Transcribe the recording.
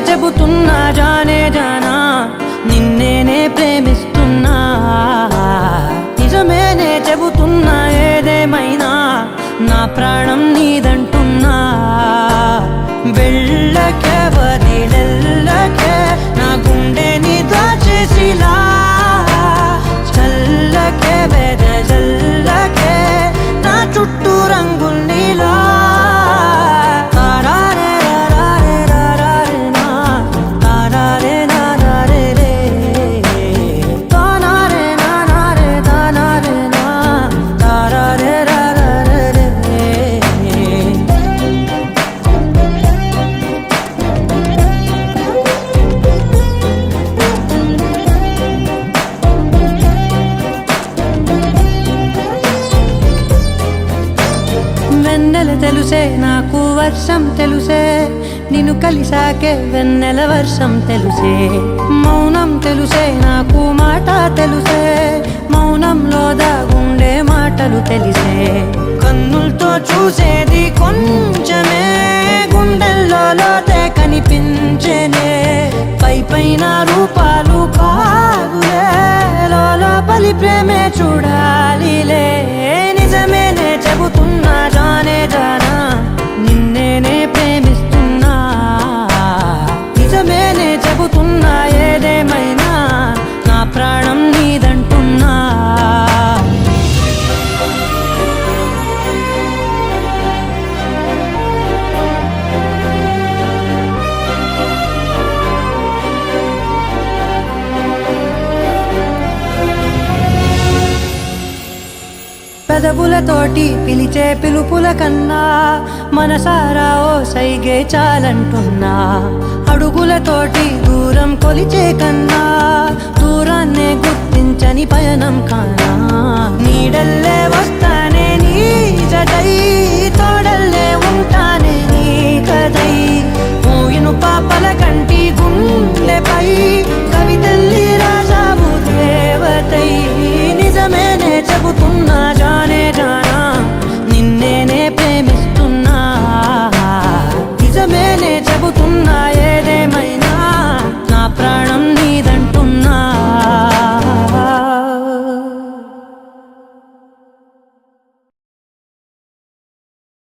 చెబుతున్నా జానే జానా నిన్నేనే ప్రేమిస్తున్నా నిజమేనే చెబుతున్నా ఏదేమైనా నా ప్రాణం నీదంటున్నా వెళ్ళకే వదిలెళ్ళకే నా గుండెని దాచేసిలా చల్లకే వెదజల్లకే నా చుట్టూ రంగుల్నిలా వెన్నెల తెలుసే నాకు వర్షం తెలుసే నిన్ను కలిసాకే వెన్నెల వర్షం తెలుసే మౌనం తెలుసే నాకు మాట తెలుసే మౌనంలో దాగుండే మాటలు తెలిసే కన్నులతో చూసేది కొంచెమే గుండెల్లో లోతే కనిపించేనే పై పైన రూపాలు కాదులే లోపలి ప్రేమే చూడాలిలే నిజమేనే చెబుతున్నా జానే జానా నిన్నేనే ప్రేమిస్తున్నా నిజమేనే చెబుతున్నా ఏదేమైనా నా ప్రాణం నీదంటున్నా పెదవులతోటి పిలిచే పిలుపుల కన్నా మనసారా ఓ సైగే చాలంటున్నా అడుగులతోటి దూరం కొలిచే కన్నా దూరాన్నే గుర్తించని పయనం కానా నీడల్లే వస్తానే నీ జటైతో